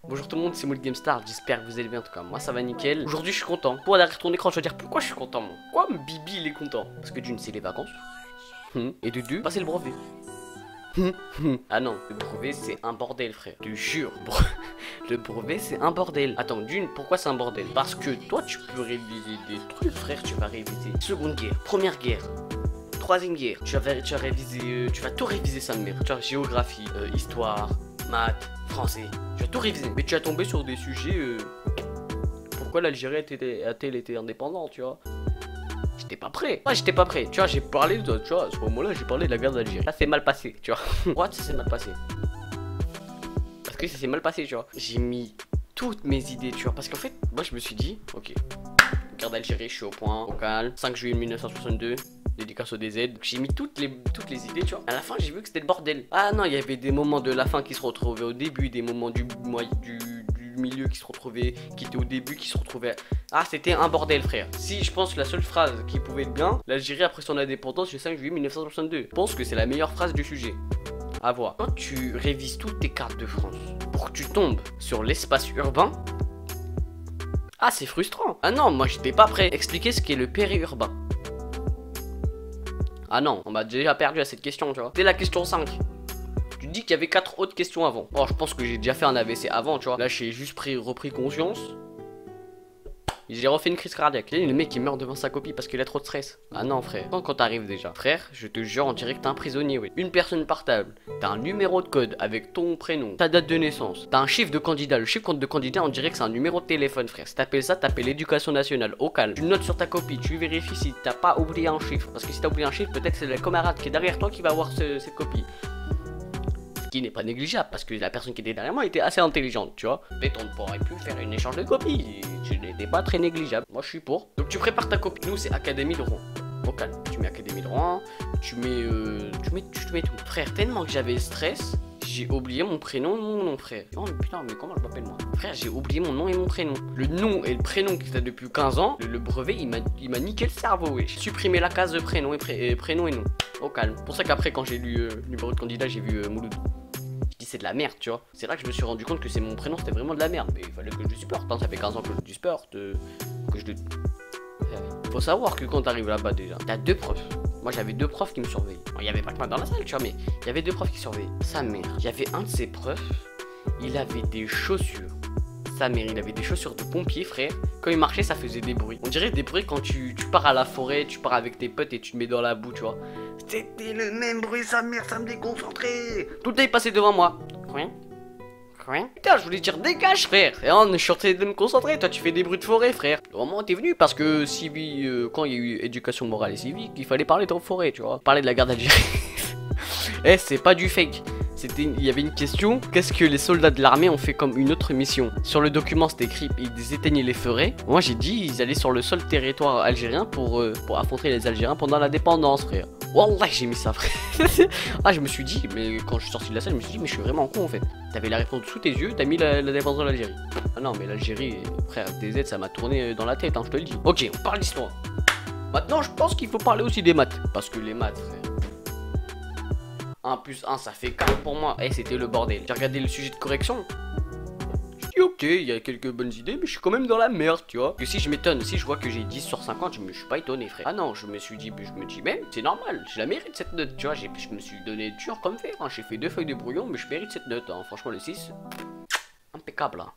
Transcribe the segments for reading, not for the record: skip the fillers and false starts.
Bonjour tout le monde, c'est Mood GameStar, j'espère que vous allez bien en tout cas, moi ça va nickel. Aujourd'hui je suis content, pour derrière ton écran je vais dire pourquoi je suis content moi. Pourquoi Bibi il est content? Parce que d'une c'est les vacances, et de deux, passer le brevet. Ah non, le brevet c'est un bordel frère, je te jure, le brevet c'est un bordel. Attends, d'une, pourquoi c'est un bordel? Parce que toi tu peux réviser des trucs frère, tu vas réviser Seconde Guerre, Première Guerre, Troisième Guerre, tu vas réviser, tu vas tout réviser ça de merde. Tu vois, géographie, histoire, maths, français, tu vas tout réviser. Mais tu vas tomber sur des sujets, pourquoi l'Algérie a-t-elle été indépendante, tu vois? J'étais pas prêt. Ouais, j'étais pas prêt. Tu vois, j'ai parlé de, tu vois, à ce moment-là, j'ai parlé de la guerre d'Algérie. Ça s'est mal passé, tu vois. What, ça s'est mal passé? Parce que ça s'est mal passé, tu vois. J'ai mis toutes mes idées, tu vois. Parce qu'en fait, moi, je me suis dit, ok, guerre d'Algérie, je suis au point, au calme. 5 juillet 1962. Dédicace au DZ. J'ai mis toutes les idées, tu vois. À la fin, j'ai vu que c'était le bordel. Ah non, il y avait des moments de la fin qui se retrouvaient au début, des moments du milieu qui se retrouvaient, qui étaient au début, qui se retrouvaient. Ah, c'était un bordel, frère. Si je pense que la seule phrase qui pouvait être bien, l'Algérie après son indépendance le 5 juillet 1962. Je pense que c'est la meilleure phrase du sujet. À voir. Quand tu révises toutes tes cartes de France pour que tu tombes sur l'espace urbain, ah, c'est frustrant. Ah non, moi j'étais pas prêt. Expliquer ce qu'est le périurbain. Ah non, on m'a déjà perdu à cette question, tu vois. C'est la question 5. Tu dis qu'il y avait 4 autres questions avant. Bon, je pense que j'ai déjà fait un AVC avant, tu vois. Là, j'ai juste repris conscience. J'ai refait une crise cardiaque. Et le mec qui meurt devant sa copie parce qu'il a trop de stress. Ah non, frère. Quand t'arrives déjà. Frère, je te jure, on dirait que t'es un prisonnier, oui. Une personne par table. T'as un numéro de code avec ton prénom, ta date de naissance. T'as un chiffre de candidat. Le chiffre de candidat, on dirait que c'est un numéro de téléphone, frère. Si t'appelles ça, t'appelles l'éducation nationale. Au calme. Tu notes sur ta copie. Tu vérifies si t'as pas oublié un chiffre. Parce que si t'as oublié un chiffre, peut-être c'est le camarade qui est derrière toi qui va avoir cette copie. Qui n'est pas négligeable parce que la personne qui était derrière moi était assez intelligente, tu vois. Peut-être on pourrait plus faire une échange de copies. Je n'étais pas très négligeable. Moi je suis pour. Donc tu prépares ta copie. Nous c'est Académie de Rouen. Au calme. Tu mets Académie de Rouen. Tu mets tout. Frère, tellement que j'avais le stress, j'ai oublié mon prénom et mon nom, frère. Oh mais putain, mais comment je m'appelle moi? Frère, j'ai oublié mon nom et mon prénom. Le nom et le prénom qui était depuis 15 ans, le brevet il m'a niqué le cerveau, oui. J'ai supprimé la case de prénom et nom. Au calme. Pour ça qu'après quand j'ai lu le numéro de candidat, j'ai vu Mouloud. Je dis c'est de la merde, tu vois. C'est là que je me suis rendu compte que c'est mon prénom, c'était vraiment de la merde. Mais il fallait que je le supporte, hein. Ça fait 15 ans que je le supporte. Faut savoir que quand t'arrives là-bas déjà, t'as 2 profs. Moi j'avais 2 profs qui me surveillaient. Bon, il y avait pas que moi dans la salle, tu vois, mais il y avait 2 profs qui surveillaient. Sa mère, il y avait un de ses profs, il avait des chaussures. Sa mère, il avait des chaussures de pompier, frère. Quand il marchait, ça faisait des bruits. On dirait des bruits quand tu pars à la forêt, tu pars avec tes potes et tu te mets dans la boue, tu vois. C'était le même bruit, sa mère, ça me déconcentrait. Tout est passé devant moi. Quoi? Putain, je voulais dire dégage, frère. Et je suis en train de me concentrer. Toi, tu fais des bruits de forêt, frère. Au moment, t'es venu parce que quand il y a eu éducation morale et civique, il fallait parler de forêt, tu vois. Parler de la guerre d'Algérie. Eh, c'est pas du fake. Il y avait une question, qu'est-ce que les soldats de l'armée ont fait comme une autre mission? Sur le document c'était écrit, ils éteignaient les forêts. Moi j'ai dit, ils allaient sur le seul territoire algérien pour affronter les Algériens pendant l'indépendance, frère. Wallah, j'ai mis ça, frère. Ah, je me suis dit, mais quand je suis sorti de la salle, je me suis dit, mais je suis vraiment con en fait. T'avais la réponse sous tes yeux, t'as mis la dépendance de l'Algérie. Ah non, mais l'Algérie, frère, DZ, ça m'a tourné dans la tête, hein, je te le dis. Ok, on parle d'histoire. Maintenant, je pense qu'il faut parler aussi des maths. Parce que les maths, frère. 1 plus 1 ça fait 4 pour moi. Eh, c'était le bordel. J'ai regardé le sujet de correction. Je dis ok, il y a quelques bonnes idées, mais je suis quand même dans la merde, tu vois. Que si je m'étonne, si je vois que j'ai 10 sur 50, je suis pas étonné, frère. Ah non, je me dis même, c'est normal, je la mérite cette note, tu vois. Je me suis donné dur comme fer, hein. J'ai fait 2 feuilles de brouillon, mais je mérite cette note, hein. Franchement, le 6, impeccable, hein.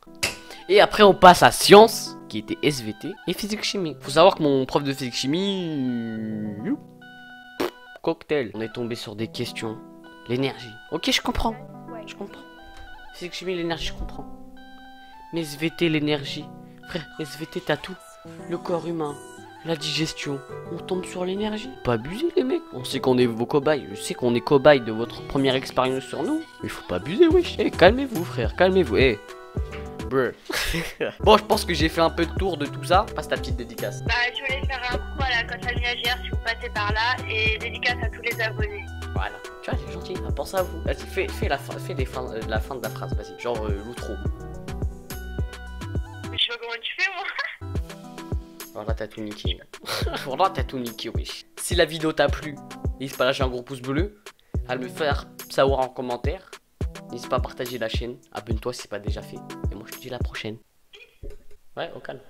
Et après, on passe à sciences, qui était SVT, et physique-chimie. Faut savoir que mon prof de physique-chimie... cocktail. On est tombé sur des questions. L'énergie. Ok, je comprends. Je comprends. Physique chimie, l'énergie, je comprends. Mais SVT, l'énergie. Frère, SVT, t'as tout. Le corps humain, la digestion. On tombe sur l'énergie. Pas abuser, les mecs. On sait qu'on est vos cobayes. Je sais qu'on est cobayes de votre première expérience sur nous. Mais faut pas abuser, wesh. Eh, calmez-vous, frère. Calmez-vous. Eh. Brr. Bon, je pense que j'ai fait un peu de tour de tout ça. Passe ta petite dédicace. Bah, je voulais faire un coucou à la Costa Ménagère si vous passez par là et dédicace à tous les abonnés. Voilà. Tu vois, c'est gentil. Pense à vous. Vas-y, fais la fin de la phrase. Vas-y. Genre l'outro. Mais je sais pas comment tu fais, moi. Voilà, t'as tout niqué. Voilà, t'as tout niqué, wesh. Si la vidéo t'a plu, n'hésite pas à lâcher un gros pouce bleu, à me faire savoir en commentaire. N'hésite pas à partager la chaîne. Abonne-toi si c'est pas déjà fait. Et moi, je te dis à la prochaine. Ouais, au calme.